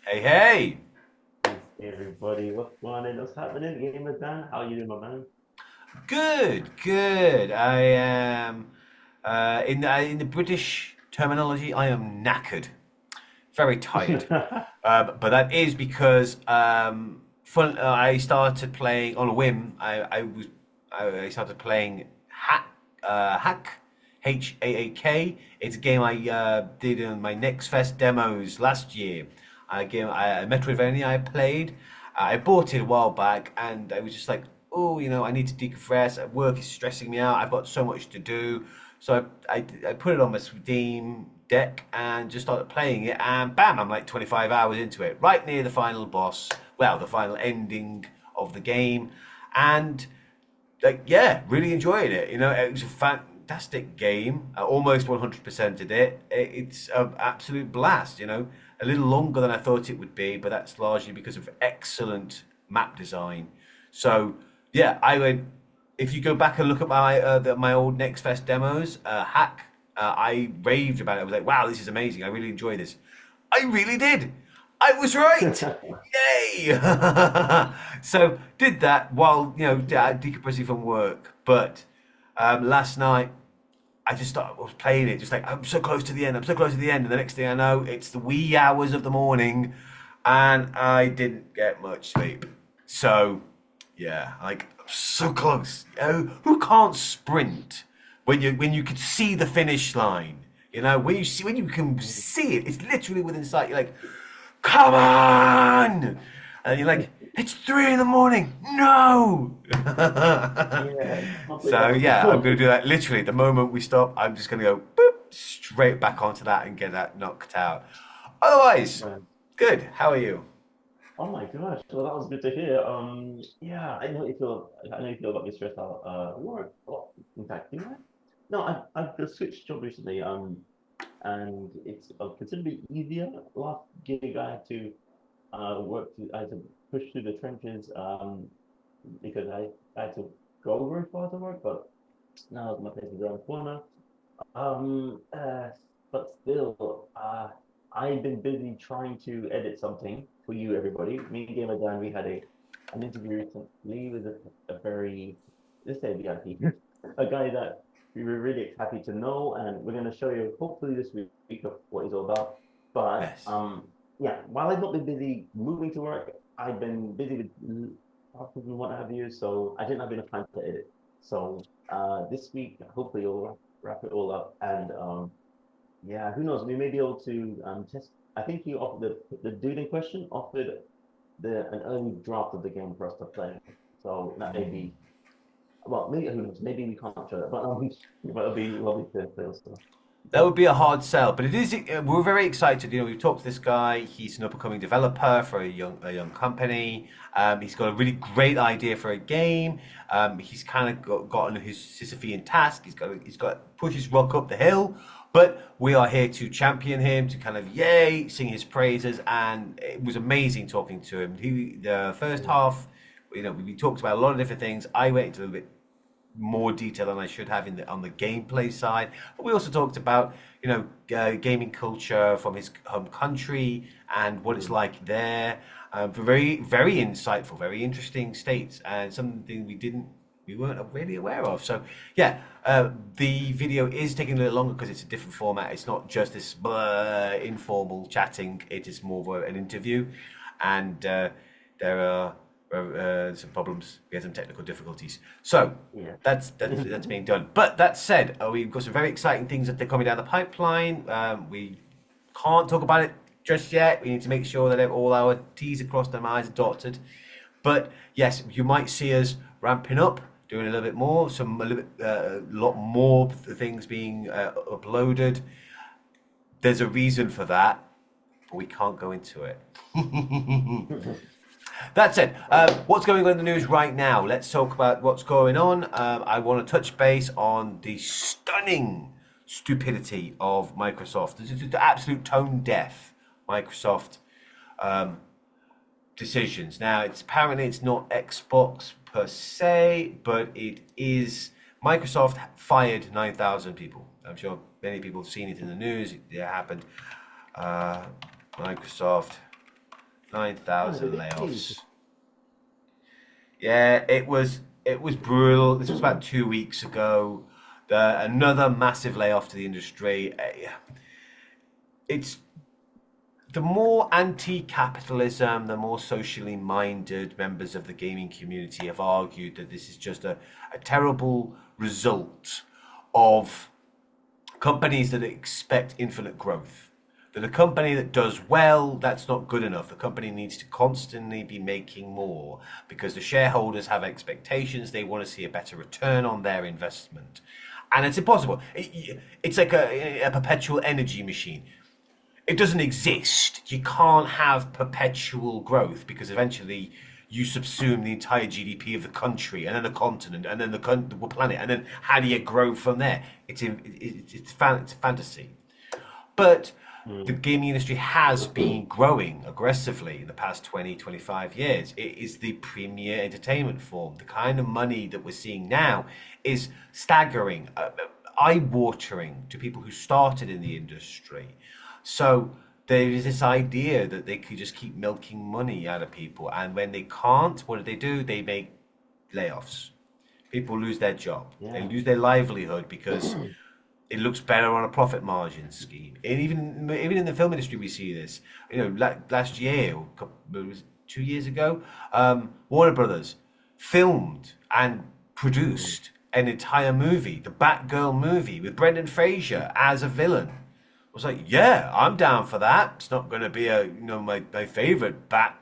Hey, hey! Hey everybody, what's going on? What's happening? Game is done. How you doing, my man? Good, good. I am, in the British terminology, I am knackered. Very tired. But that is because I started playing on a whim. I started playing Hack, HAAK. It's a game I did in my Next Fest demos last year. A Metroidvania I played. I bought it a while back, and I was just like, oh, I need to decompress. Work is stressing me out. I've got so much to do. So I put it on my Steam deck and just started playing it, and bam, I'm like 25 hours into it, right near the final boss. Well, the final ending of the game, and like, yeah, really enjoying it. It was a fantastic game. I almost 100%ed it. It's an absolute blast. A little longer than I thought it would be, but that's largely because of excellent map design. So yeah, I would. If you go back and look at my old Next Fest demos, Hack, I raved about it. I was like, wow, this is amazing. I really enjoy this. I really did. I was right. Yay! So did that while decompressing from work. But last night I was playing it, just like I'm so close to the end. I'm so close to the end, and the next thing I know, it's the wee hours of the morning, and I didn't get much sleep. So yeah, like so close. Who can't sprint when you could see the finish line? When you can see it, it's literally within sight. You're like, come on! And you're like, it's 3 in the morning. No! Yeah, complete So yeah, I'm opposite. going to do that literally the moment we stop. I'm just going to go boop straight back onto that and get that knocked out. Otherwise, Man. good. How are you? Oh my gosh, well that was good to hear. Yeah, I know you feel about me stressed out. Work. Well, in fact, you know what? No, I've just switched job recently. And it's considerably easier. Last gig I had to I had to push through the trenches. Because I had to go very far to work, but now my place is around the corner. Um, uh, but still, I've been busy trying to edit something for you, everybody. Me and Gamer Dan, we had an interview recently with a very, let's say VIP, a guy that we were really happy to know, and we're going to show you hopefully this week of what he's all about. But Yes. yeah, while I've not been busy moving to work, I've been busy with classes and what have you, so I didn't have enough time to edit. So this week, hopefully, you'll wrap it all up. And yeah, who knows? We may be able to test. I think he offered the dude in question offered the an early draft of the game for us to play. So that may be well, maybe who knows? Maybe we can't show that, but it'll be lovely to play also. That would be a hard sell, but it is. We're very excited. We've talked to this guy. He's an up and coming developer for a young company. He's got a really great idea for a game. He's kind of gotten his Sisyphean task. He's got to push his rock up the hill. But we are here to champion him, to kind of yay, sing his praises, and it was amazing talking to him. The first half, we talked about a lot of different things. I went into a little bit more detail than I should have on the gameplay side. But we also talked about gaming culture from his home country and what it's Mm. like there. For very very insightful, very interesting states, and something we weren't really aware of. So yeah, the video is taking a little longer because it's a different format. It's not just this informal chatting. It is more of an interview, and there are some problems. We had some technical difficulties. So Yeah. that's being done. But that said, we've got some very exciting things that are coming down the pipeline. We can't talk about it just yet. We need to make sure that all our T's are crossed and I's are dotted. But yes, you might see us ramping up, doing a little bit more, a lot more things being uploaded. There's a reason for that, but we can't go into it. That said, what's going on in the news right now? Let's talk about what's going on. I want to touch base on the stunning stupidity of Microsoft. This is the absolute tone deaf Microsoft decisions. Now, it's not Xbox per se, but it is. Microsoft fired 9,000 people. I'm sure many people have seen it in the news. It happened. Microsoft. Oh, 9,000 they did. layoffs. Yeah, it was brutal. This was about 2 weeks ago. Another massive layoff to the industry. It's the more anti-capitalism, the more socially minded members of the gaming community have argued that this is just a terrible result of companies that expect infinite growth. That a company that does well, that's not good enough. The company needs to constantly be making more because the shareholders have expectations. They want to see a better return on their investment. And it's impossible. It's like a perpetual energy machine. It doesn't exist. You can't have perpetual growth because eventually you subsume the entire GDP of the country and then the continent and then the planet. And then how do you grow from there? It's fantasy. But the gaming industry has been growing aggressively in the past 20, 25 years. It is the premier entertainment form. The kind of money that we're seeing now is staggering, eye-watering to people who started in the industry. So there is this idea that they could just keep milking money out of people. And when they can't, what do? They make layoffs. People lose their job. They Yeah. lose their livelihood because it looks better on a profit margin scheme. And even in the film industry, we see this. You know, last year, or it was 2 years ago, Warner Brothers filmed and produced an entire movie, the Batgirl movie, with Brendan Fraser as a villain. I was like, yeah, I'm down for that. It's not going to be my favorite Bat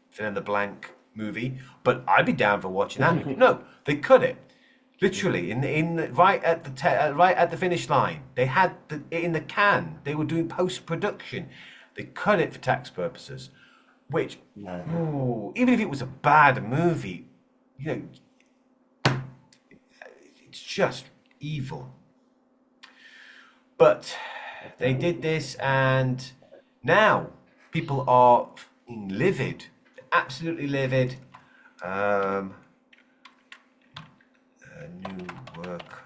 fill in the blank movie, but I'd be down for watching that. No, they cut it. Literally, right at the finish line, they had it in the can. They were doing post production. They cut it for tax purposes, which, even if it was a bad movie, you know, it's just evil. But they did this, and now people are livid, absolutely livid. New work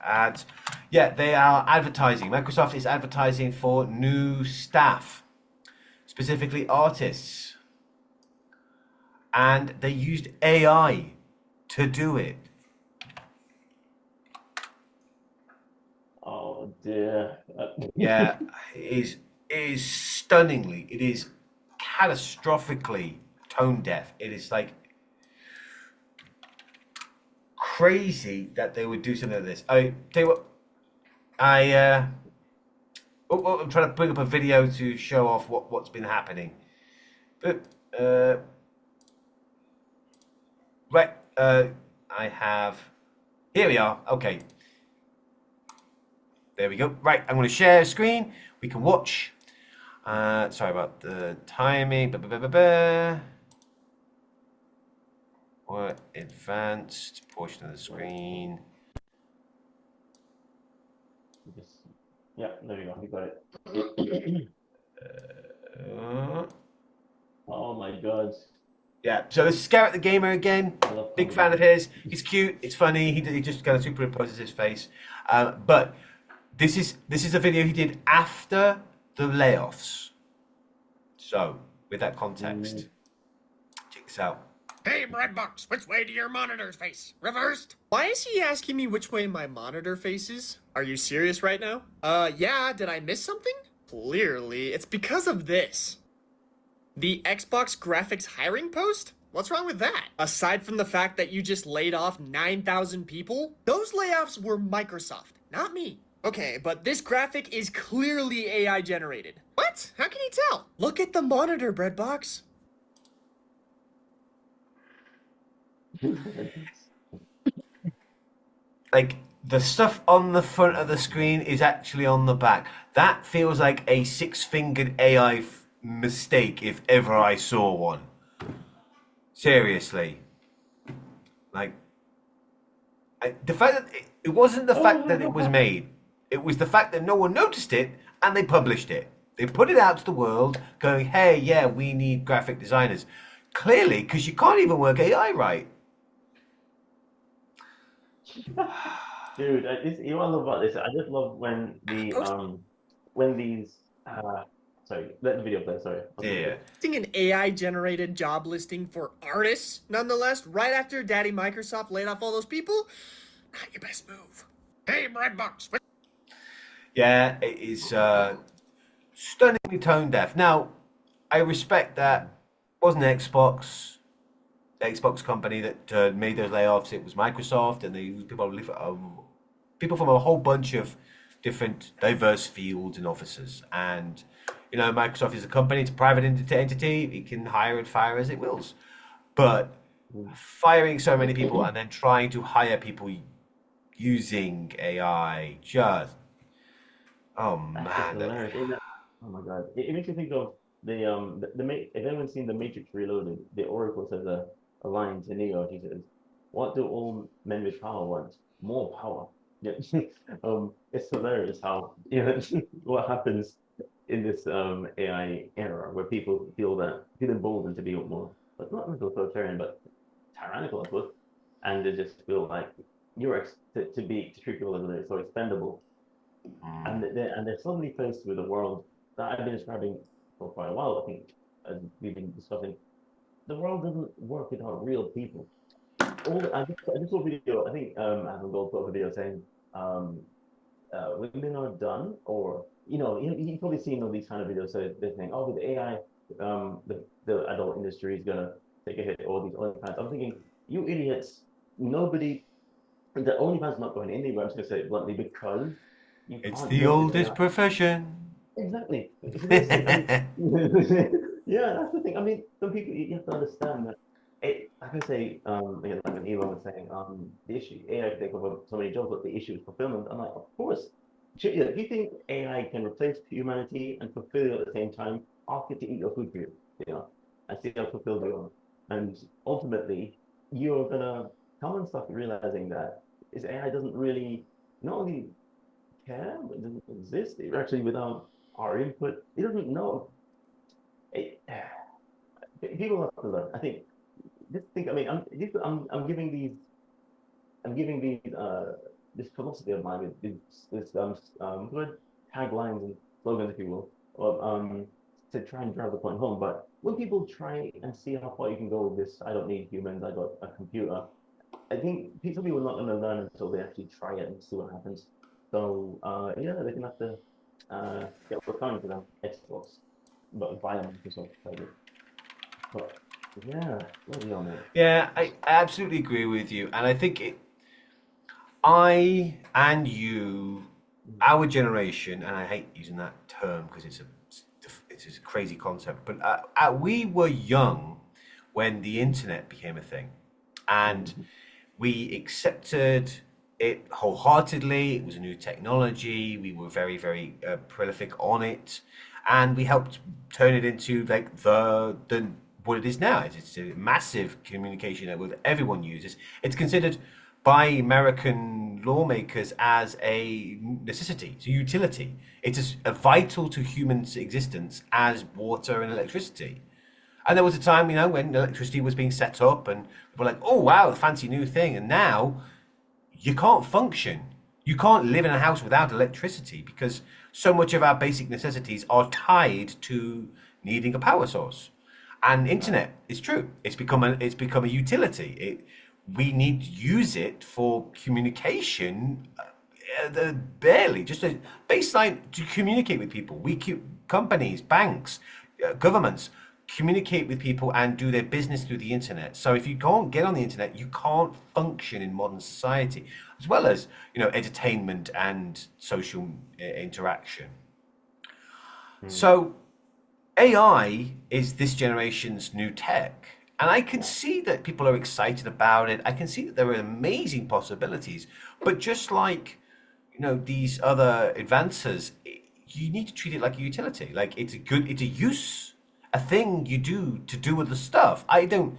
ads. Yeah, they are advertising. Microsoft is advertising for new staff, specifically artists. And they used AI to do it. Oh dear. Yeah, it is stunningly, it is catastrophically tone deaf. It is like crazy that they would do something like this. I tell you what, I'm trying to bring up a video to show off what's been happening. But right, I have. Here we are. Okay. There we go. Right, I'm going to share screen. We can watch. Sorry about the timing. What advanced portion of the screen? Yeah, there we go. We got it. Oh my God. Yeah, so this is Garrett the Gamer again. Big fan of his. He's cute. It's funny. He just kind of superimposes his face. But this is a video he did after the layoffs. So with that context, check this out. Hey, Breadbox, which way do your monitors face? Reversed? Why is he asking me which way my monitor faces? Are you serious right now? Yeah, did I miss something? Clearly, it's because of this. The Xbox graphics hiring post? What's wrong with that? Aside from the fact that you just laid off 9,000 people, those layoffs were Microsoft, not me. Okay, but this graphic is clearly AI generated. What? How can you tell? Look at the monitor, Breadbox. Like the stuff on the front of the screen is actually on the back. That feels like a six-fingered AI mistake if ever I saw one. Seriously. Like, the fact that it wasn't the fact that it was made. It was the fact that no one noticed it and they published it. They put it out to the world going, hey, yeah, we need graphic designers. Clearly, because you can't even work AI right. Dude, you know what I love about this? I just love when these Sorry, let the video play. Sorry. Yeah. An AI-generated job listing for artists, nonetheless, right after Daddy Microsoft laid off all those people? Not your best move. Hey, Breadbox. Yeah, it is stunningly tone deaf. Now, I respect that. It wasn't Xbox, the Xbox company that made those layoffs. It was Microsoft, and they used people from a whole bunch of different diverse fields and offices. And Microsoft is a company; it's a private entity. It can hire and fire as it wills. But firing so many people and then trying to hire people using AI just That's hilarious. Oh my god! It makes you think of if anyone's seen The Matrix Reloaded, the Oracle says a line to Neo. She says, "What do all men with power want? More power." Yeah. It's hilarious how what happens in this AI era where people feel emboldened to be more, but not authoritarian, but tyrannical, I suppose, and they just feel like to treat people as so expendable, and they're suddenly faced with a world that I've been describing for quite a while. I think, as we've been discussing, the world doesn't work without real people. I just saw a video. I think Adam Gold put a video saying women are done, or you've probably seen all these kind of videos. So they're saying, oh, with AI, the adult industry is gonna take a hit. All these OnlyFans. I'm thinking, you idiots! Nobody, the OnlyFans not going anywhere. I'm just gonna say it bluntly because you it's can't the build an oldest AI. Exactly. Exactly. Yeah, that's the thing. I mean, some people you have to understand that like I say, like when Elon was saying, the issue AI can take over so many jobs, but the issue is fulfillment. I'm like, of course. If you think AI can replace humanity and fulfill you at the same time, ask it to eat your food for you, and see how fulfilled you are. And ultimately, you're gonna come and start realizing that this AI doesn't really not only care, but it doesn't exist. It actually, without our input, it doesn't know. It, people have to learn. I think. Just think. I mean, I'm giving these. I'm giving these. This philosophy of mine, this good taglines and slogans, if you will, of to try and drive the point home. But when people try and see how far you can go with this, I don't need humans. I got a computer. I think some people are not going to learn until they actually try it and see what happens. So yeah, they're gonna have to get what's coming to them, Xbox, but via Microsoft. But yeah, bloody hell, mate. Yeah, I absolutely agree with you, and I think I and you, our generation, and I hate using that term because it's a crazy concept, but we were young when the internet became a thing, and we accepted it wholeheartedly. It was a new technology. We were very, very prolific on it, and we helped turn it into like the what it is now. It's a massive communication network that everyone uses. It's considered by American lawmakers as a necessity, it's a utility. It's a vital to humans' existence as water and electricity. And there was a time, when electricity was being set up and people were like, oh, wow, fancy new thing. And now you can't function. You can't live in a house without electricity because so much of our basic necessities are tied to needing a power source. And internet is true. It's become a utility. We need to use it for communication, barely just a baseline to communicate with people. Companies, banks, governments communicate with people and do their business through the internet. So if you can't get on the internet, you can't function in modern society, as well as entertainment and social interaction. So AI is this generation's new tech. And I can see that people are excited about it. I can see that there are amazing possibilities. But just like, these other advances, you need to treat it like a utility. Like it's a thing you do to do other stuff. I don't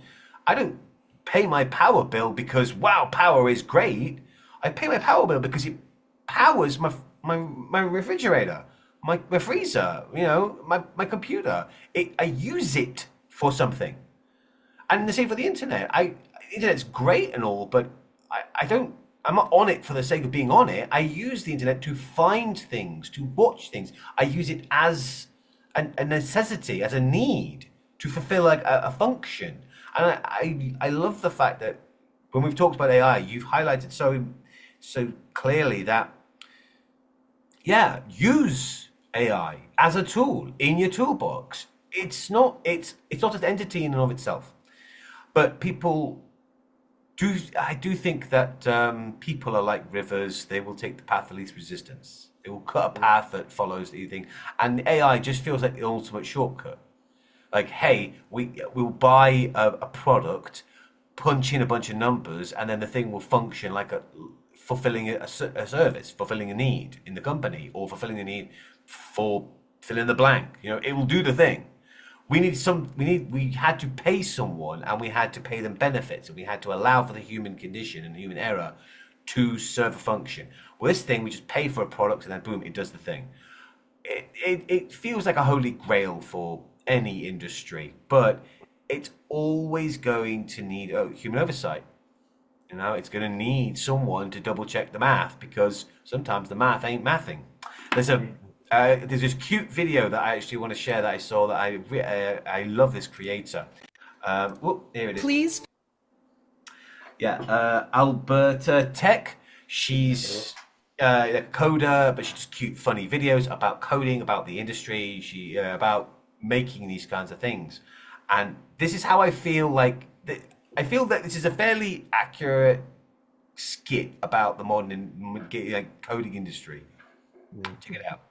pay my power bill because, wow, power is great. I pay my power bill because it powers my refrigerator, my freezer, my computer. I use it for something. And the same for the internet. Internet's great and all, but I'm not on it for the sake of being on it. I use the internet to find things, to watch things. I use it as a necessity, as a need to fulfill like a function. And I love the fact that when we've talked about AI, you've highlighted so clearly that yeah, use AI as a tool in your toolbox. It's not an entity in and of itself, but people do. I do think that people are like rivers. They will take the path of least resistance. They will cut a path that follows the thing, and AI just feels like the ultimate shortcut. Like, hey, we'll buy a product, punch in a bunch of numbers, and then the thing will function like fulfilling a service, fulfilling a need in the company, or fulfilling a need for fill in the blank. You know, it will do the thing. We had to pay someone, and we had to pay them benefits, and we had to allow for the human condition and the human error to serve a function. Well, this thing, we just pay for a product, and then boom, it does the thing. It feels like a holy grail for any industry, but it's always going to need human oversight. You know, it's going to need someone to double check the math, because sometimes the math ain't mathing. There's a there's this cute video that I actually want to share that I saw that I love this creator. Here it is. Please. Yeah, Alberta Tech. She's a coder, but she does cute, funny videos about coding, about the industry, about making these kinds of things. And this is how I feel like. I feel that this is a fairly accurate skit about the modern coding industry. Check it out.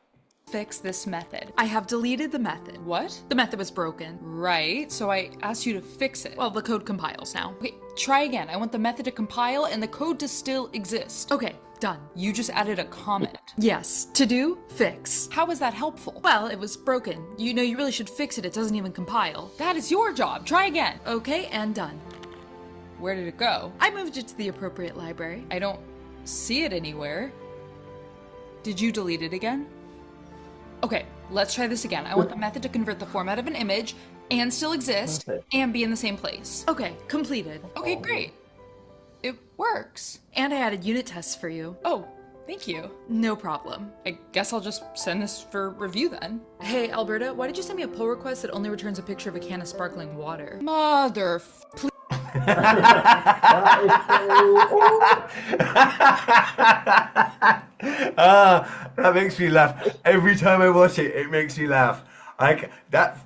Fix this method. I have deleted the method. What? The method was broken. Right, so I asked you to fix it. Well, the code compiles now. Okay, try again. I want the method to compile and the code to still exist. Okay, done. You just added a comment. Yes, to do, fix. How was that helpful? Well, it was broken. You know, you really should fix it. It doesn't even compile. That is your job. Try again. Okay, and done. Where did it go? I moved it to the appropriate library. I don't see it anywhere. Did you delete it again? Okay, let's try this again. I want the method to convert the format of an image and still exist and be in the same place. Okay, completed. Okay, great. It works. And I added unit tests for you. Oh, thank you. No problem. I guess I'll just send this for review then. Hey, Alberta, why did you send me a pull request that only returns a picture of a can of sparkling water? Please. That makes me laugh. Every time I watch it, it makes me laugh. Like that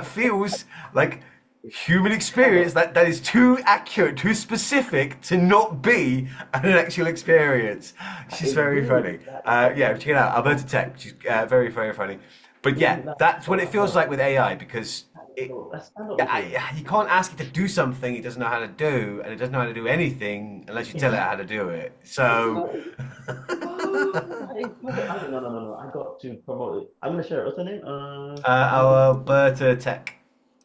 feels like human experience that is too accurate, too specific to not be an actual experience. She's very funny. Yeah, check it out. Alberta Tech. She's very, very funny. But yeah, that's what it feels like with AI, because you can't ask it to do something it doesn't know how to do, and it doesn't know how to do anything unless you tell it how to do it. So. No. I got to promote it. I'm gonna share it. What's her name? Alberta Tech.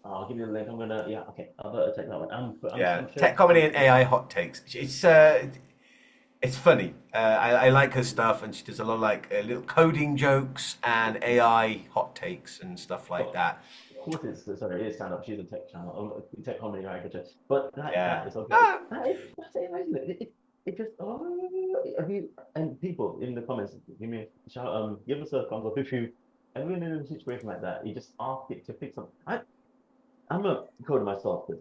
I'll give you the link. Okay, Alberta Tech. That one. I'm Tech comedy and AI hot takes. It's funny. I like her stuff, and she does a lot of like little coding jokes and AI hot takes and stuff like that. Of course, it is stand up. She's a tech channel, tech comedy caricature. But that is okay. That's it, isn't it? It just and people in the comments give me a shout. Give us a thumbs up if you ever been in a situation like that. You just ask it to fix something. I'm a coder myself, but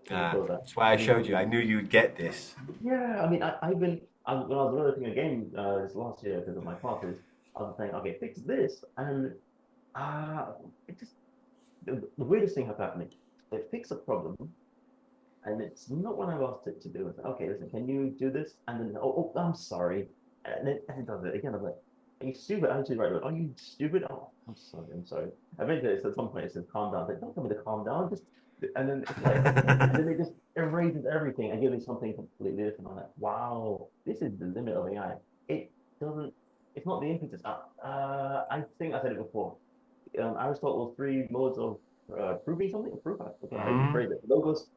that's why I showed you. I knew you'd get this. Yeah, I mean, when I was developing a game this last year because of my classes, I was saying, okay, fix this, and it just the weirdest thing happened. It fixed a problem, and it's not what I've asked it to do. It's like, okay, listen, can you do this? And then, I'm sorry, and it does it again. I'm like, are you stupid? I actually write, are you stupid? Oh, I'm sorry. Eventually, at some point, it says, calm down. It's like, don't tell me to calm down. And then it's like, and then it just erases everything and gives me something completely different. I'm like, wow, this is the limit of AI. It doesn't. It's not the impetus. I think I said it before. Aristotle's three modes of proving something. Phrase it. Logos,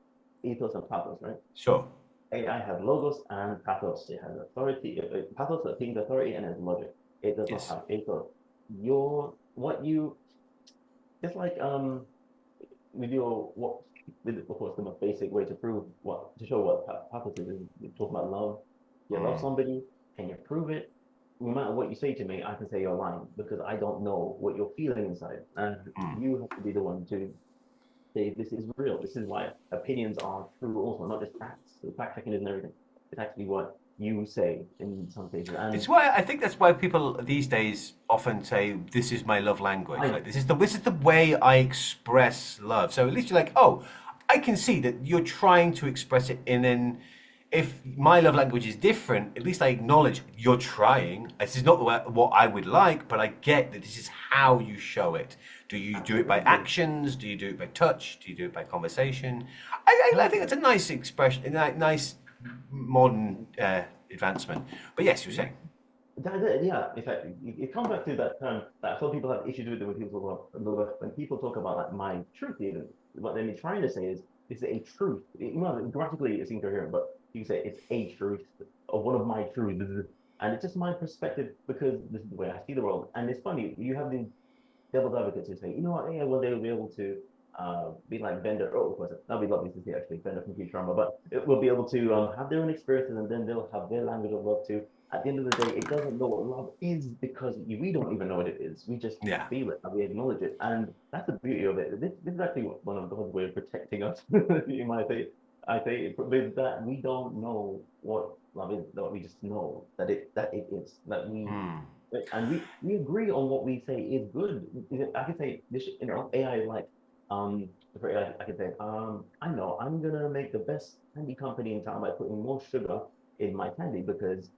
ethos, and pathos. Right. Sure. AI has logos and pathos. It has authority. Pathos attains authority and has logic. It does not have ethos. Just like with of course the most basic way to show what pathos is. You talk about love. You love somebody, can you prove it? no matter what you say to me, I can say you're lying because I don't know what you're feeling inside, and you have to be the one to say this is real. This is why opinions are true, also not just facts. The fact checking isn't everything. It's actually what you say in some cases, and It's why I think that's why people these days often say, "This is my love language." I, Like this is the way I express love. So at least you're like, "Oh, I can see that you're trying to express it in an." If my love language is different, at least I acknowledge you're trying. This is not what I would like, but I get that this is how you show it. Do you do it by actions? Do you do it by touch? Do you do it by conversation? I think it's a nice expression, a nice modern advancement. But yes, you were saying. Yeah, in fact, it comes back to that term that some people have issues with it when people talk about when people talk about like my truth. Even what they're trying to say is a truth. Grammatically it's incoherent, but you can say it's a truth or one of my truths, and it's just my perspective because this is the way I see the world. And it's funny, you have these devil's advocates who say, you know what, yeah, well, they'll be able to be like Bender. Oh, of course, that'll be lovely to see actually, Bender from Futurama. But it will be able to have their own experiences and then they'll have their language of love too. At the end of the day, it doesn't know what love is because we don't even know what it is. We just Yeah. feel it and we acknowledge it. And that's the beauty of it. This is actually one of God's way of protecting us, you might say. I say with that we don't know what love is, that we just know that it is. That we and we agree on what we say is good. I can say this, AI is like, for AI, I can say, I know I'm gonna make the best candy company in town by putting more sugar in my candy because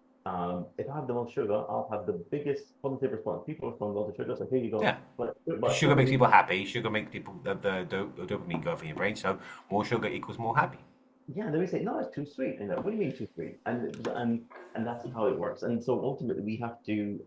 if I have the most sugar, I'll have the biggest positive response. People respond well to sugar, so here you go. Yeah. But Sugar makes people happy. Sugar makes people the dopamine go off in your brain. So more sugar equals more happy. yeah, they would say, no, it's too sweet. And what do you mean too sweet? And that's how it works. And so ultimately we have to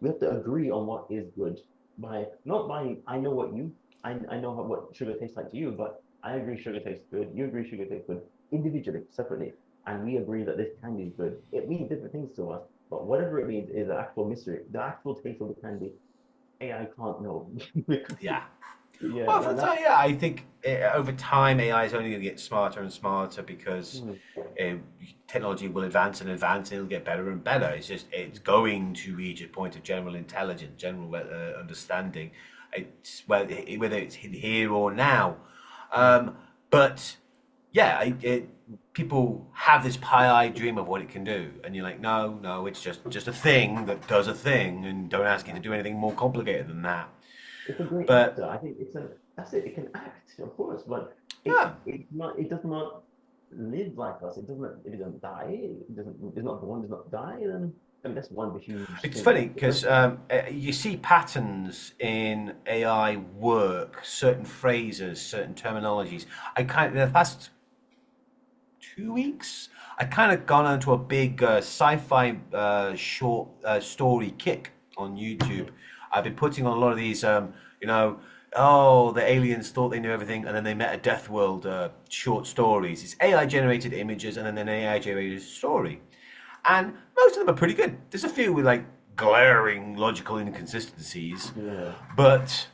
agree on what is good by not by I know what you I know what sugar tastes like to you, but I agree sugar tastes good. You agree sugar tastes good individually, separately. And we agree that this candy is good. It means different things to us, but whatever it means is the actual mystery. The actual taste of the candy, AI can't know. Yeah. Yeah, Well, for time, yeah, I think over time AI is only going to get smarter and smarter because technology will advance and advance, and it'll get better and better. It's going to reach a point of general intelligence, general understanding. It's whether it's here or now, but yeah, people have this pie-eyed dream of what it can do, and you're like, no, it's just a thing that does a thing, and don't ask it to do anything more complicated than that. it's a great But actor. I think that's it. It can act, of course, but yeah, it does not live like us. It doesn't die. It's not born, does not die. Then I mean, that's one huge it's thing. funny because you see patterns in AI work, certain phrases, certain terminologies. In the past 2 weeks, I kind of gone onto a big sci-fi short story kick on YouTube. I've been putting on a lot of these, oh, the aliens thought they knew everything, and then they met a death world short stories. It's AI generated images and then an AI generated story, and most of them are pretty good. There's a few with like glaring logical inconsistencies, Yeah. but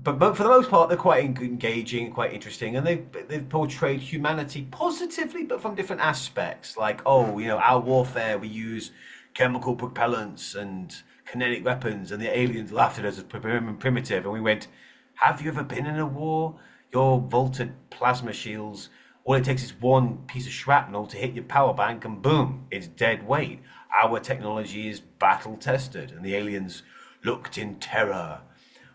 for the most part, they're quite engaging, quite interesting, and they've portrayed humanity positively, but from different aspects. Like, oh, our warfare, we use chemical propellants and kinetic weapons, and the aliens laughed at us as primitive, and we went, "Have you ever been in a war? Your vaulted plasma shields. All it takes is one piece of shrapnel to hit your power bank, and boom, it's dead weight. Our technology is battle tested," and the aliens looked in terror.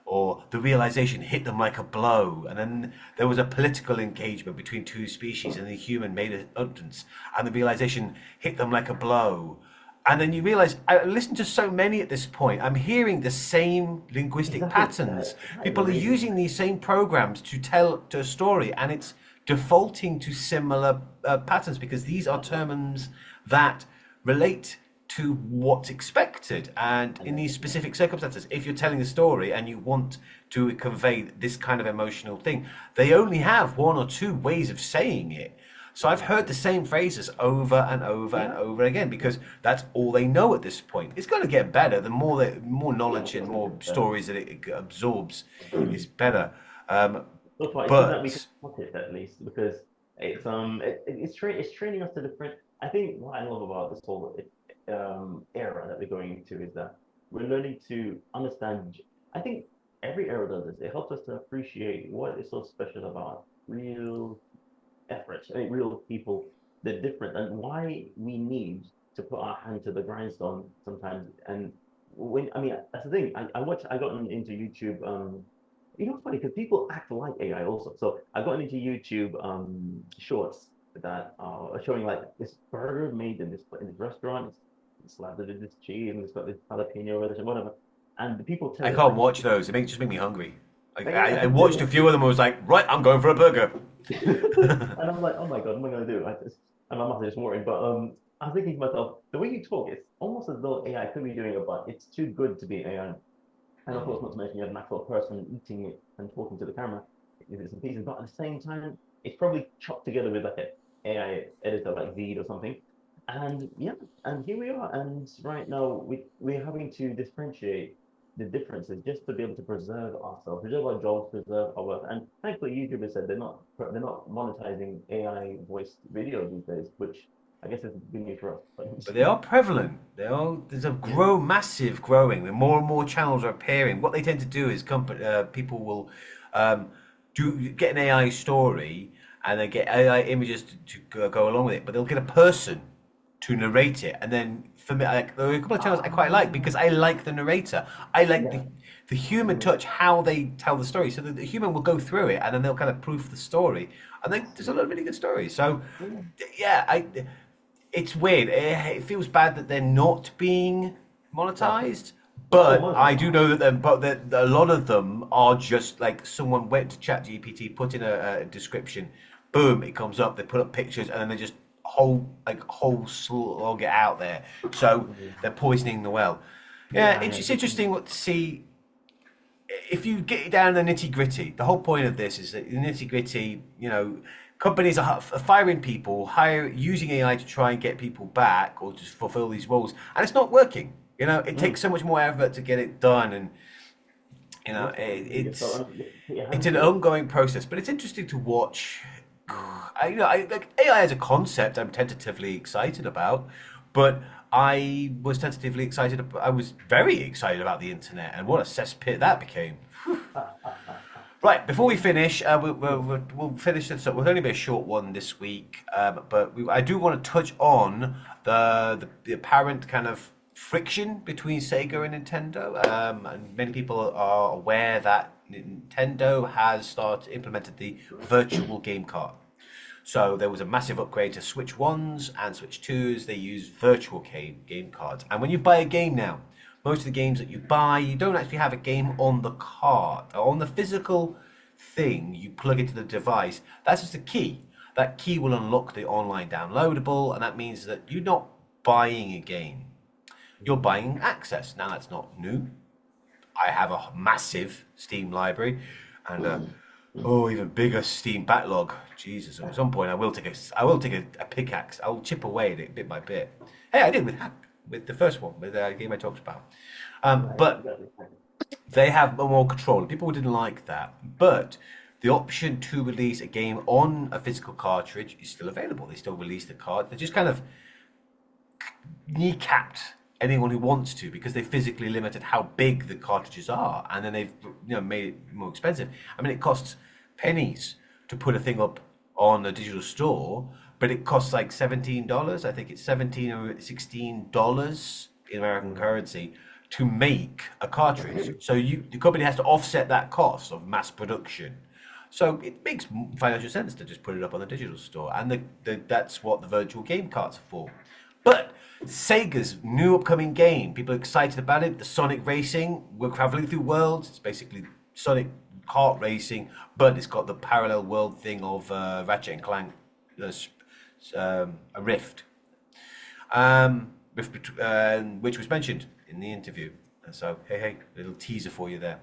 Or the realization hit them like a blow, and then there was a political engagement between two species, and the human made an utterance, and the realization hit them like a blow. And then you realize, I listened to so many at this point, I'm hearing the same linguistic patterns. People are using these same programs to tell a story, and it's defaulting to similar patterns because these are terms that relate to what's expected. And in these specific circumstances, if you're telling a story and you want to convey this kind of emotional thing, they only have one or two ways of saying it. So I've heard the same phrases over and over and over again because that's all they know at this point. It's going to get better. The more knowledge and more stories that it absorbs is better. So far, it's good that we can spot it at least because it's training us to different. I think what I love about this whole era that we're going into is that we're learning to understand. I think every era does this. It helps us to appreciate what is so special about real efforts. I mean, real people. They're different, and why we need to put our hand to the grindstone sometimes. And when I mean, that's the thing. I got into YouTube. It's funny because people act like AI also. So I got into YouTube shorts that are showing like this burger made in this restaurant. It's slathered with this cheese and it's got this jalapeno relish and whatever. And the people tell I it can't like, watch those. It just make me hungry. like, yeah, I watched a few of them. I was like, right, I'm going for a burger. and I'm like, oh my God, what am I gonna do? And my mouth is just watering. But I was thinking to myself, the way you talk, it's almost as though AI could be doing it, but it's too good to be AI. And of course, not to mention you have an actual person eating it and talking to the camera if it's in pieces. But at the same time, it's probably chopped together with like an AI editor like Veed or something. And yeah, and here we are. And right now, we're having to differentiate the differences just to be able to preserve ourselves, preserve our jobs, preserve our work. And thankfully, YouTube has said they're not monetizing AI voice video these days, which I guess is good news for us. But they are prevalent. There's a massive growing. More and more channels are appearing. What they tend to do is people will get an AI story and they get AI images to go along with it, but they'll get a person to narrate it. And then for me, like, there are a couple of channels I quite like because I like the narrator. I like the human touch, how they tell the story. So the human will go through it and then they'll kind of proof the story. And then there's a lot of really good stories. So yeah, it's weird. It feels bad that they're not being monetized, but I do know that a lot of them are just like someone went to ChatGPT, put in a description, boom, it comes up. They put up pictures, and then they just whole slog it out there. So they're poisoning the well. Yeah, it's interesting to see. If you get down the nitty gritty, the whole point of this is that the nitty gritty, companies are firing people, using AI to try and get people back or to fulfill these roles, and it's not working. It takes so much more effort to get it done, and it's an ongoing process. But it's interesting to watch. Like AI as a concept, I'm tentatively excited about, but I was tentatively excited. I was very excited about the internet and what a cesspit that became. Right, before we finish, we'll finish this up. We'll only be a short one this week, but I do want to touch on the apparent kind of friction between Sega and Nintendo. And many people are aware that Nintendo has implemented the virtual game cart. So there was a massive upgrade to Switch 1s and Switch 2s. They use virtual game cards. And when you buy a game now, most of the games that you buy, you don't actually have a game on the card. On the physical thing, you plug into the device. That's just a key. That key will unlock the online downloadable, and that means that you're not buying a game. You're buying access. Now, that's not new. I have a massive Steam library and even bigger Steam backlog. Jesus, at some point I will take a pickaxe. I'll chip away at it bit by bit. Hey, I did with the first one, with the game I talked about. But they have more control. People didn't like that, but the option to release a game on a physical cartridge is still available. They still release the card. They just kind of kneecapped anyone who wants to because they physically limited how big the cartridges are, and then they've made it more expensive. I mean, it costs pennies to put a thing up on a digital store, but it costs like $17. I think it's $17 or $16 in American currency to make a cartridge. So the company has to offset that cost of mass production. So it makes financial sense to just put it up on the digital store, and that's what the virtual game carts are for. But Sega's new upcoming game, people are excited about it. The Sonic Racing, we're traveling through worlds. It's basically Sonic kart racing, but it's got the parallel world thing of Ratchet and Clank, a rift, which was mentioned in the interview. And so, hey, little teaser for you there.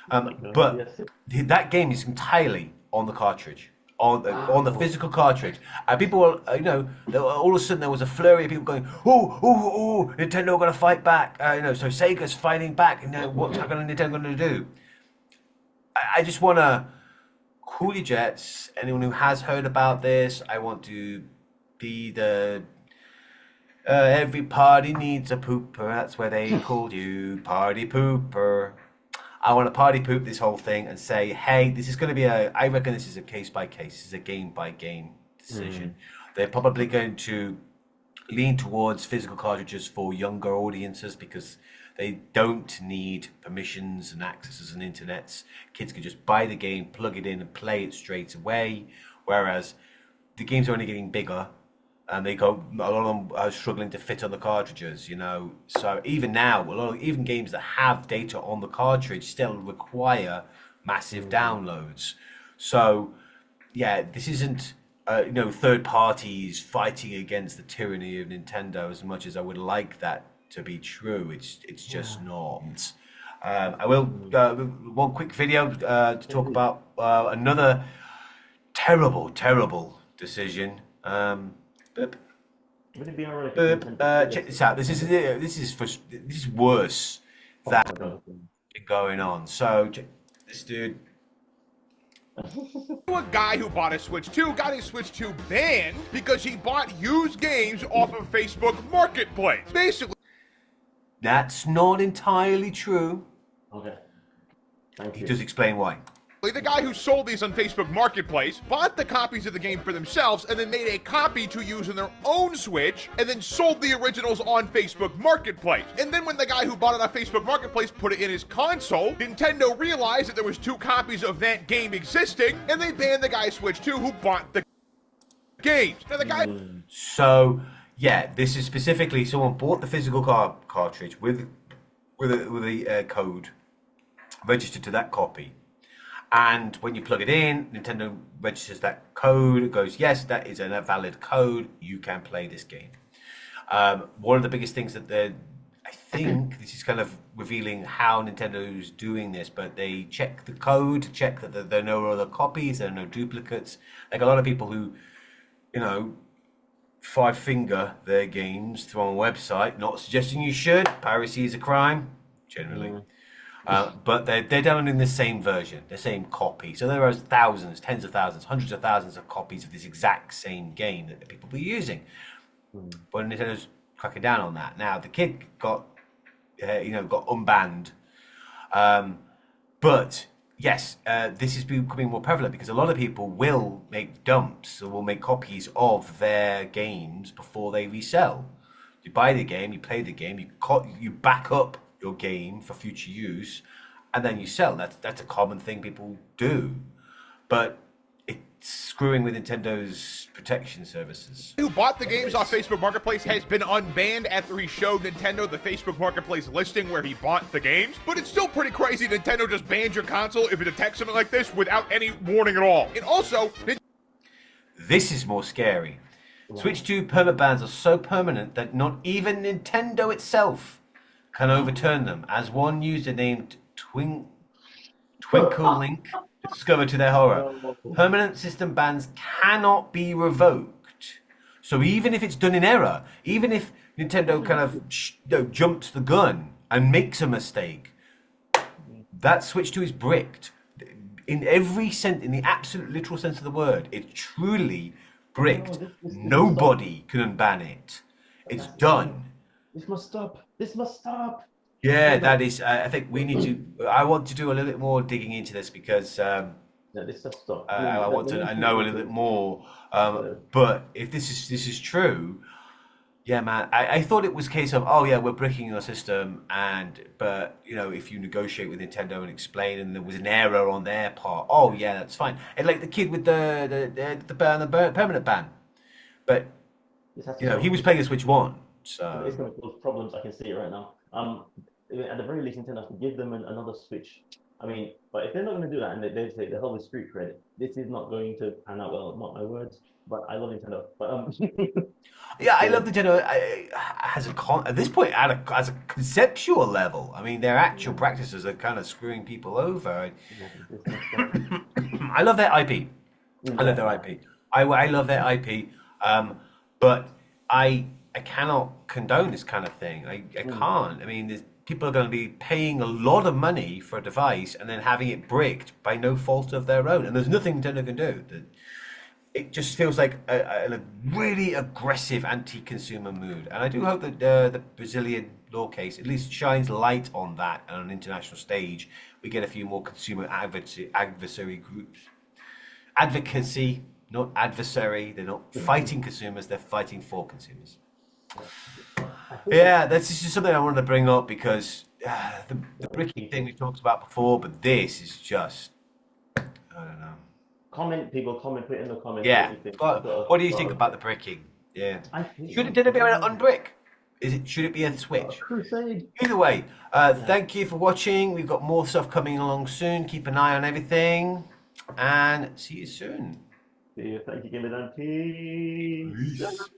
But that game is entirely on the cartridge. On the physical cartridge, and people were, all of a sudden there was a flurry of people going, oh, Nintendo are going to fight back, so Sega's fighting back, and what's Nintendo going to do? I just want to cool your jets. Anyone who has heard about this, I want to be the Every party needs a pooper. That's where they called you party pooper. I want to party poop this whole thing and say, hey, this is going to be I reckon this is a case by case. This is a game by game decision. They're probably going to lean towards physical cartridges for younger audiences because they don't need permissions and accesses and internets. Kids can just buy the game, plug it in, and play it straight away. Whereas the games are only getting bigger, and a lot of them are struggling to fit on the cartridges. So even now, even games that have data on the cartridge still require massive downloads. So yeah, this isn't third parties fighting against the tyranny of Nintendo as much as I would like that to be true. It's just not. I will one quick video to talk about another terrible decision. Would it be alright? Check this out. This is worse than going on. So check this dude. A guy who bought a Switch 2 got his Switch 2 banned because he bought used games off of Facebook Marketplace. Basically, That's not entirely true. Okay. Thank He you. does explain why. the guy who sold these on Facebook Marketplace bought the copies of the game for themselves and then made a copy to use in their own Switch and then sold the originals on Facebook Marketplace. And then when the guy who bought it on Facebook Marketplace put it in his console, Nintendo realized that there was 2 copies of that game existing and they banned the guy's Switch 2 who bought the games. Now the guy... So yeah, this is specifically someone bought the physical cartridge with a code registered to that copy. And when you plug it in, Nintendo registers that code. It goes, yes, that is a valid code. You can play this game. One of the biggest things that I think this is kind of revealing how Nintendo's doing this, but they check the code, check that there are no other copies, there are no duplicates. Like a lot of people who, five-finger their games through a website. Not suggesting you should. Piracy is a crime, generally. But they're downloading the same version, the same copy. So there are thousands, tens of thousands, hundreds of thousands of copies of this exact same game that people will be using. But Nintendo's cracking down on that. Now, the kid got unbanned. But yes, this is becoming more prevalent because a lot of people will make dumps or will make copies of their games before they resell. You buy the game, you play the game, you back up your game for future use, and then you sell. That's a common thing people do, but it's screwing with Nintendo's protection services. Who bought the games off Facebook Marketplace has been unbanned after he showed Nintendo the Facebook Marketplace listing where he bought the games, but it's still pretty crazy Nintendo just bans your console if it detects something like this without any warning at all. And also, this is more scary. Switch 2 perma bans are so permanent that not even Nintendo itself can overturn them, as one user named Twinkle Link discovered to their horror. Permanent system bans cannot be revoked. So even if it's done in error, even if Nintendo kind of jumps the gun and makes a mistake, that Switch 2 is bricked. In every sense, in the absolute literal sense of the word, it's truly bricked. Nobody can unban it. It's done. This must stop. This must stop. Yeah, that is. I think we need to. I want to do a little bit more digging into this because No, this must stop. I want to. I know a little bit more. But if this is true, yeah, man. I thought it was a case of, oh yeah, we're bricking your system, but if you negotiate with Nintendo and explain, and there was an error on their part, oh yeah, that's fine. And like the kid with the permanent ban, but he was playing a Switch 1. So it's going to cause problems. I can see it right now. At the very least, Nintendo has to give them another Switch. I mean, but if they're not going to do that, and they say the whole is street credit, this is not going to pan out well. Not my words, but I love Nintendo. But yeah, I love Nintendo. At this point, as a conceptual level, I mean, their actual practices are kind of screwing people over. I love their IP. I love their IP. I love their IP. But I cannot condone this kind of thing. I can't. I mean, people are going to be paying a lot of money for a device and then having it bricked by no fault of their own. And there's nothing Nintendo can do. it just feels like a really aggressive anti-consumer mood. And I do hope that the Brazilian law case at least shines light on that, and on an international stage we get a few more consumer adversary groups. Advocacy, not adversary. They're not fighting consumers, they're fighting for consumers. Yeah, that's just something I wanted to bring up because the bricking thing we talked about before, but this is just, I don't know. Comment, put in the comments. Yeah, what do you think Got about the bricking? Yeah, I think should it be an unbrick? Should it be a switch? Crusade. Either way, thank you for watching. We've got more stuff coming along soon. Keep an eye on everything, and see you soon. See you. Thank you, Gamer Dan. Peace. Peace.